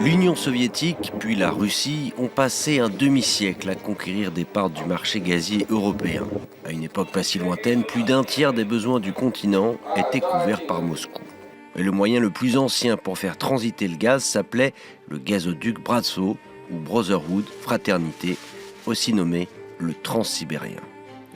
L'Union soviétique puis la Russie ont passé un demi-siècle à conquérir des parts du marché gazier européen. À une époque pas si lointaine, plus d'un tiers des besoins du continent étaient couverts par Moscou. Et le moyen le plus ancien pour faire transiter le gaz s'appelait le gazoduc Bratsko ou Brotherhood, fraternité, aussi nommé le Transsibérien.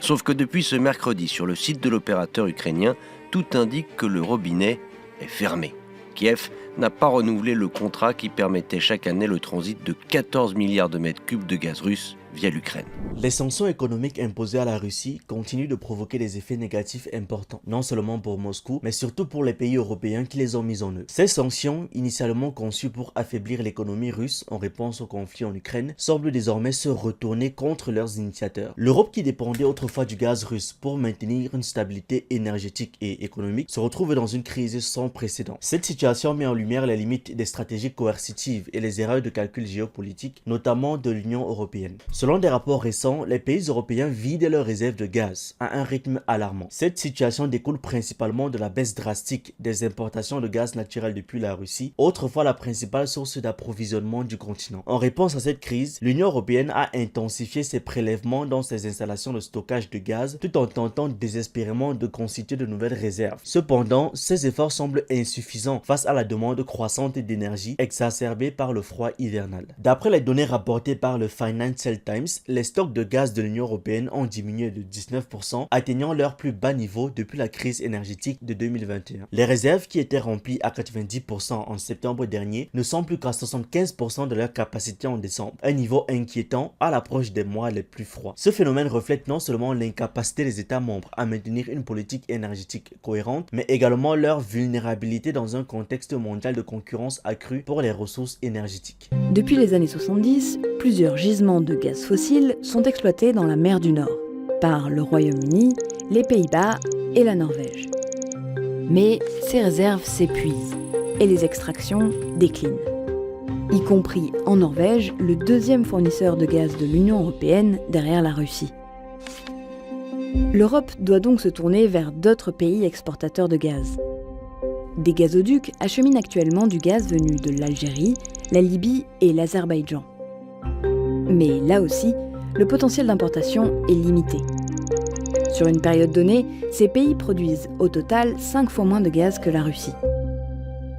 Sauf que depuis ce mercredi, sur le site de l'opérateur ukrainien, tout indique que le robinet est fermé. Kiev n'a pas renouvelé le contrat qui permettait chaque année le transit de 14 milliards de mètres cubes de gaz russe via l'Ukraine. Les sanctions économiques imposées à la Russie continuent de provoquer des effets négatifs importants, non seulement pour Moscou, mais surtout pour les pays européens qui les ont mises en œuvre. Ces sanctions, initialement conçues pour affaiblir l'économie russe en réponse au conflit en Ukraine, semblent désormais se retourner contre leurs initiateurs. L'Europe, qui dépendait autrefois du gaz russe pour maintenir une stabilité énergétique et économique, se retrouve dans une crise sans précédent. Cette situation met en lumière les limites des stratégies coercitives et les erreurs de calcul géopolitique, notamment de l'Union européenne. Selon des rapports récents, les pays européens vident leurs réserves de gaz à un rythme alarmant. Cette situation découle principalement de la baisse drastique des importations de gaz naturel depuis la Russie, autrefois la principale source d'approvisionnement du continent. En réponse à cette crise, l'Union européenne a intensifié ses prélèvements dans ses installations de stockage de gaz tout en tentant désespérément de constituer de nouvelles réserves. Cependant, ces efforts semblent insuffisants face à la demande croissante d'énergie exacerbée par le froid hivernal. D'après les données rapportées par le Financial Times, les stocks de gaz de l'Union européenne ont diminué de 19%, atteignant leur plus bas niveau depuis la crise énergétique de 2021. Les réserves, qui étaient remplies à 90% en septembre dernier, ne sont plus qu'à 75% de leur capacité en décembre, un niveau inquiétant à l'approche des mois les plus froids. Ce phénomène reflète non seulement l'incapacité des États membres à maintenir une politique énergétique cohérente, mais également leur vulnérabilité dans un contexte mondial de concurrence accrue pour les ressources énergétiques. Depuis les années 70, plusieurs gisements de gaz fossiles sont exploités dans la mer du Nord, par le Royaume-Uni, les Pays-Bas et la Norvège. Mais ces réserves s'épuisent et les extractions déclinent, y compris en Norvège, le deuxième fournisseur de gaz de l'Union européenne derrière la Russie. L'Europe doit donc se tourner vers d'autres pays exportateurs de gaz. Des gazoducs acheminent actuellement du gaz venu de l'Algérie, la Libye et l'Azerbaïdjan. Mais là aussi, le potentiel d'importation est limité. Sur une période donnée, ces pays produisent au total 5 fois moins de gaz que la Russie.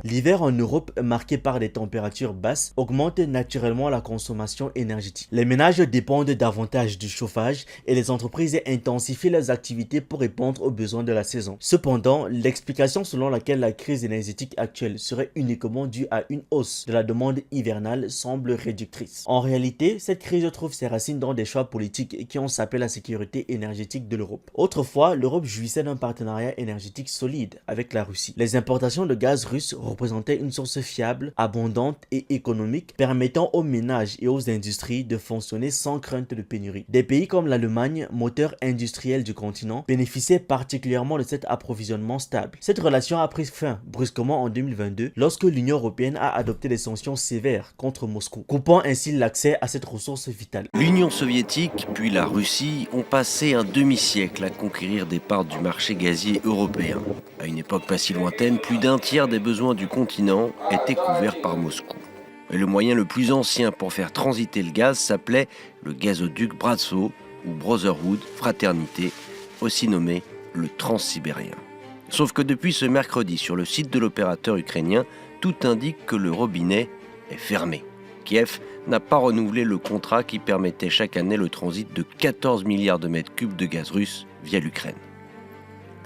L'hiver en Europe, marqué par des températures basses, augmente naturellement la consommation énergétique. Les ménages dépendent davantage du chauffage et les entreprises intensifient leurs activités pour répondre aux besoins de la saison. Cependant, l'explication selon laquelle la crise énergétique actuelle serait uniquement due à une hausse de la demande hivernale semble réductrice. En réalité, cette crise trouve ses racines dans des choix politiques qui ont sapé la sécurité énergétique de l'Europe. Autrefois, l'Europe jouissait d'un partenariat énergétique solide avec la Russie. Les importations de gaz russe représentait une source fiable, abondante et économique, permettant aux ménages et aux industries de fonctionner sans crainte de pénurie. Des pays comme l'Allemagne, moteur industriel du continent, bénéficiaient particulièrement de cet approvisionnement stable. Cette relation a pris fin brusquement en 2022 lorsque l'Union européenne a adopté des sanctions sévères contre Moscou, coupant ainsi l'accès à cette ressource vitale. L'Union soviétique puis la Russie ont passé un demi-siècle à conquérir des parts du marché gazier européen. À une époque pas si lointaine, plus d'un tiers des besoins du continent étaient couverts par Moscou. Et le moyen le plus ancien pour faire transiter le gaz s'appelait le gazoduc Bratsko ou Brotherhood, fraternité, aussi nommé le Transsibérien. Sauf que depuis ce mercredi, sur le site de l'opérateur ukrainien, tout indique que le robinet est fermé. Kiev n'a pas renouvelé le contrat qui permettait chaque année le transit de 14 milliards de mètres cubes de gaz russe via l'Ukraine.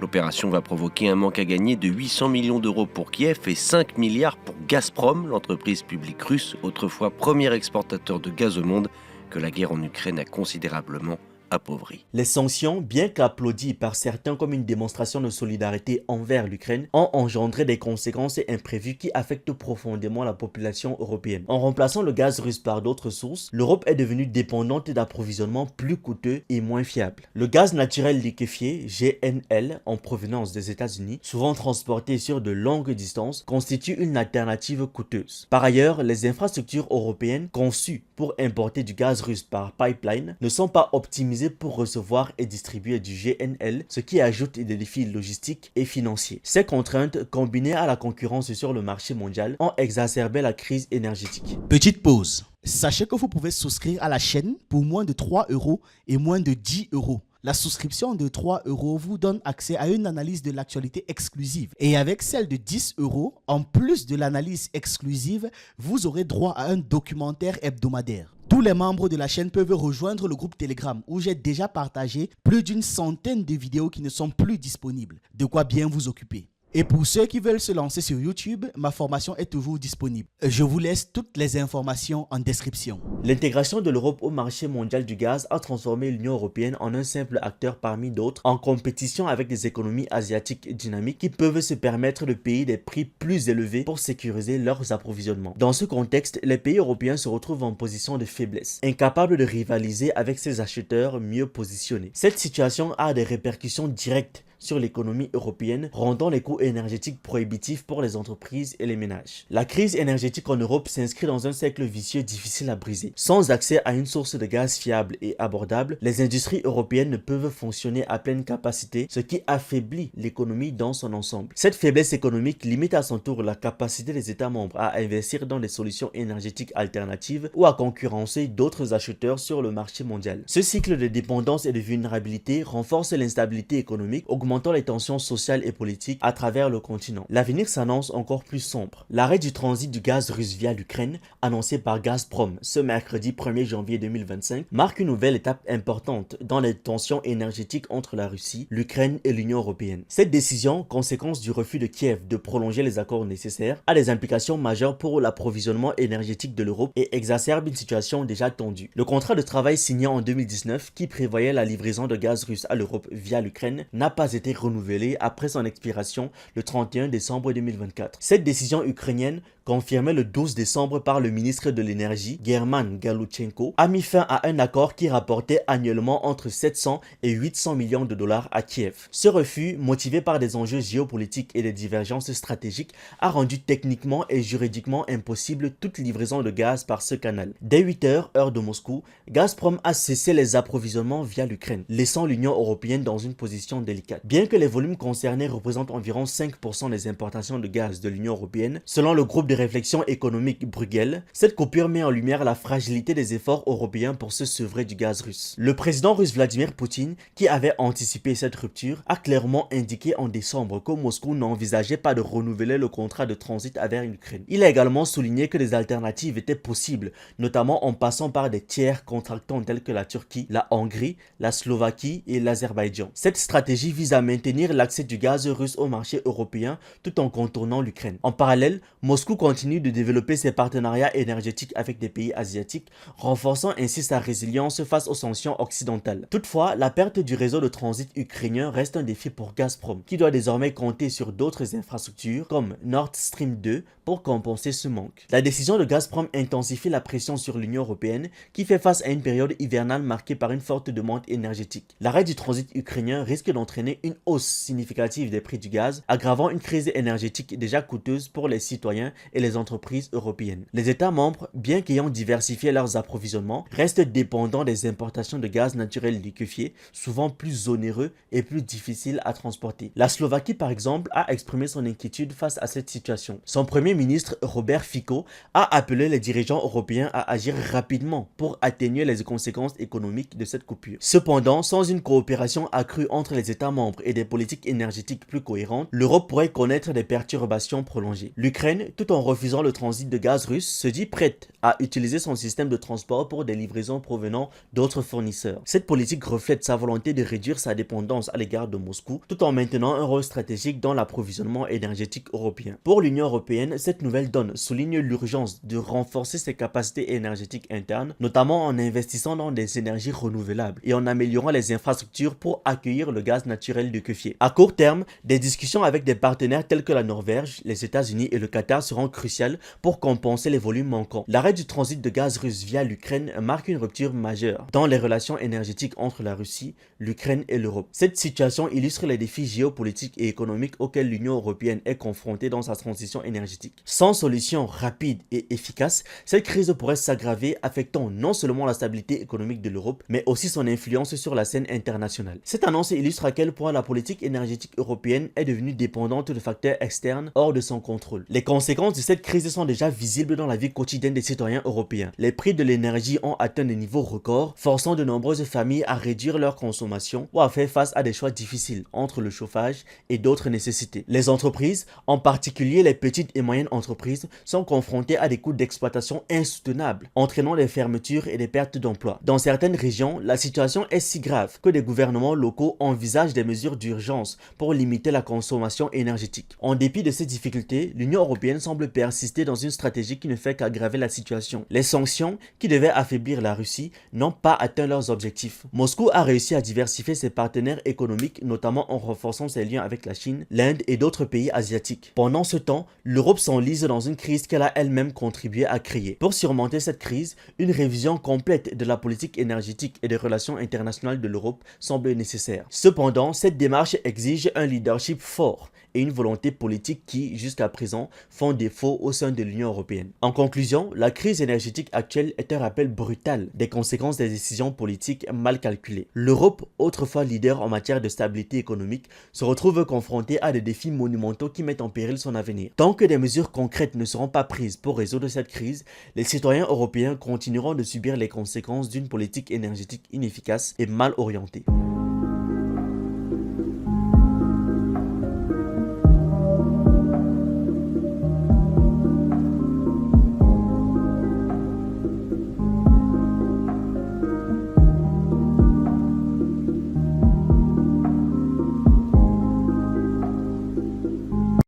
L'opération va provoquer un manque à gagner de 800 millions d'euros pour Kiev et 5 milliards pour Gazprom, l'entreprise publique russe, autrefois premier exportateur de gaz au monde, que la guerre en Ukraine a considérablement appauvri. Les sanctions, bien qu'applaudies par certains comme une démonstration de solidarité envers l'Ukraine, ont engendré des conséquences imprévues qui affectent profondément la population européenne. En remplaçant le gaz russe par d'autres sources, l'Europe est devenue dépendante d'approvisionnements plus coûteux et moins fiables. Le gaz naturel liquéfié, GNL, en provenance des États-Unis, souvent transporté sur de longues distances, constitue une alternative coûteuse. Par ailleurs, les infrastructures européennes conçues pour importer du gaz russe par pipeline ne sont pas optimisées utilisé pour recevoir et distribuer du GNL, ce qui ajoute des défis logistiques et financiers. Ces contraintes, combinées à la concurrence sur le marché mondial, ont exacerbé la crise énergétique. Petite pause. Sachez que vous pouvez souscrire à la chaîne pour moins de 3 € et moins de 10 €. La souscription de 3 € vous donne accès à une analyse de l'actualité exclusive. Et avec celle de 10 €, en plus de l'analyse exclusive, vous aurez droit à un documentaire hebdomadaire. Tous les membres de la chaîne peuvent rejoindre le groupe Telegram où j'ai déjà partagé plus d'une centaine de vidéos qui ne sont plus disponibles. De quoi bien vous occuper. Et pour ceux qui veulent se lancer sur YouTube, ma formation est toujours disponible. Je vous laisse toutes les informations en description. L'intégration de l'Europe au marché mondial du gaz a transformé l'Union européenne en un simple acteur parmi d'autres, en compétition avec des économies asiatiques dynamiques qui peuvent se permettre de payer des prix plus élevés pour sécuriser leurs approvisionnements. Dans ce contexte, les pays européens se retrouvent en position de faiblesse, incapables de rivaliser avec ces acheteurs mieux positionnés. Cette situation a des répercussions directes sur l'économie européenne, rendant les coûts énergétiques prohibitifs pour les entreprises et les ménages. La crise énergétique en Europe s'inscrit dans un cercle vicieux difficile à briser. Sans accès à une source de gaz fiable et abordable, les industries européennes ne peuvent fonctionner à pleine capacité, ce qui affaiblit l'économie dans son ensemble. Cette faiblesse économique limite à son tour la capacité des États membres à investir dans des solutions énergétiques alternatives ou à concurrencer d'autres acheteurs sur le marché mondial. Ce cycle de dépendance et de vulnérabilité renforce l'instabilité économique, augmentant les tensions sociales et politiques à travers le continent. L'avenir s'annonce encore plus sombre. L'arrêt du transit du gaz russe via l'Ukraine, annoncé par Gazprom ce mercredi 1er janvier 2025, marque une nouvelle étape importante dans les tensions énergétiques entre la Russie, l'Ukraine et l'Union européenne. Cette décision, conséquence du refus de Kiev de prolonger les accords nécessaires, a des implications majeures pour l'approvisionnement énergétique de l'Europe et exacerbe une situation déjà tendue. Le contrat de travail signé en 2019, qui prévoyait la livraison de gaz russe à l'Europe via l'Ukraine, n'a pas été renouvelé après son expiration le 31 décembre 2024. Cette décision ukrainienne, confirmée le 12 décembre par le ministre de l'énergie, German Galuchenko, a mis fin à un accord qui rapportait annuellement entre 700 et 800 millions de dollars à Kiev. Ce refus, motivé par des enjeux géopolitiques et des divergences stratégiques, a rendu techniquement et juridiquement impossible toute livraison de gaz par ce canal. Dès 8 h, heure de Moscou, Gazprom a cessé les approvisionnements via l'Ukraine, laissant l'Union européenne dans une position délicate. Bien que les volumes concernés représentent environ 5% des importations de gaz de l'Union européenne, selon le groupe de réflexion économique Bruegel, cette coupure met en lumière la fragilité des efforts européens pour se sevrer du gaz russe. Le président russe Vladimir Poutine, qui avait anticipé cette rupture, a clairement indiqué en décembre que Moscou n'envisageait pas de renouveler le contrat de transit avec l'Ukraine. Il a également souligné que des alternatives étaient possibles, notamment en passant par des tiers contractants tels que la Turquie, la Hongrie, la Slovaquie et l'Azerbaïdjan. Cette stratégie vise à maintenir l'accès du gaz russe au marché européen tout en contournant l'Ukraine. En parallèle, Moscou continue de développer ses partenariats énergétiques avec des pays asiatiques, renforçant ainsi sa résilience face aux sanctions occidentales. Toutefois, la perte du réseau de transit ukrainien reste un défi pour Gazprom, qui doit désormais compter sur d'autres infrastructures comme Nord Stream 2 pour compenser ce manque. La décision de Gazprom intensifie la pression sur l'Union européenne, qui fait face à une période hivernale marquée par une forte demande énergétique. L'arrêt du transit ukrainien risque d'entraîner une hausse significative des prix du gaz, aggravant une crise énergétique déjà coûteuse pour les citoyens et les entreprises européennes. Les États membres, bien qu'ayant diversifié leurs approvisionnements, restent dépendants des importations de gaz naturel liquéfié, souvent plus onéreux et plus difficiles à transporter. La Slovaquie, par exemple, a exprimé son inquiétude face à cette situation. Son premier ministre, Robert Fico, a appelé les dirigeants européens à agir rapidement pour atténuer les conséquences économiques de cette coupure. Cependant, sans une coopération accrue entre les États membres et des politiques énergétiques plus cohérentes, l'Europe pourrait connaître des perturbations prolongées. L'Ukraine, tout en refusant le transit de gaz russe, se dit prête à utiliser son système de transport pour des livraisons provenant d'autres fournisseurs. Cette politique reflète sa volonté de réduire sa dépendance à l'égard de Moscou, tout en maintenant un rôle stratégique dans l'approvisionnement énergétique européen. Pour l'Union européenne, cette nouvelle donne souligne l'urgence de renforcer ses capacités énergétiques internes, notamment en investissant dans des énergies renouvelables et en améliorant les infrastructures pour accueillir le gaz naturel liquéfié. À court terme, des discussions avec des partenaires tels que la Norvège, les États-Unis et le Qatar seront crucial pour compenser les volumes manquants. L'arrêt du transit de gaz russe via l'Ukraine marque une rupture majeure dans les relations énergétiques entre la Russie, l'Ukraine et l'Europe. Cette situation illustre les défis géopolitiques et économiques auxquels l'Union européenne est confrontée dans sa transition énergétique. Sans solution rapide et efficace, cette crise pourrait s'aggraver, affectant non seulement la stabilité économique de l'Europe, mais aussi son influence sur la scène internationale. Cette annonce illustre à quel point la politique énergétique européenne est devenue dépendante de facteurs externes hors de son contrôle. Les conséquences de cette crise sont déjà visibles dans la vie quotidienne des citoyens européens. Les prix de l'énergie ont atteint des niveaux records, forçant de nombreuses familles à réduire leur consommation ou à faire face à des choix difficiles entre le chauffage et d'autres nécessités. Les entreprises, en particulier les petites et moyennes entreprises, sont confrontées à des coûts d'exploitation insoutenables, entraînant des fermetures et des pertes d'emplois. Dans certaines régions, la situation est si grave que des gouvernements locaux envisagent des mesures d'urgence pour limiter la consommation énergétique. En dépit de ces difficultés, l'Union européenne semble persister dans une stratégie qui ne fait qu'aggraver la situation. Les sanctions, qui devaient affaiblir la Russie, n'ont pas atteint leurs objectifs. Moscou a réussi à diversifier ses partenaires économiques, notamment en renforçant ses liens avec la Chine, l'Inde et d'autres pays asiatiques. Pendant ce temps, l'Europe s'enlise dans une crise qu'elle a elle-même contribué à créer. Pour surmonter cette crise, une révision complète de la politique énergétique et des relations internationales de l'Europe semble nécessaire. Cependant, cette démarche exige un leadership fort et une volonté politique qui, jusqu'à présent, font défaut au sein de l'Union européenne. En conclusion, la crise énergétique actuelle est un rappel brutal des conséquences des décisions politiques mal calculées. L'Europe, autrefois leader en matière de stabilité économique, se retrouve confrontée à des défis monumentaux qui mettent en péril son avenir. Tant que des mesures concrètes ne seront pas prises pour résoudre cette crise, les citoyens européens continueront de subir les conséquences d'une politique énergétique inefficace et mal orientée.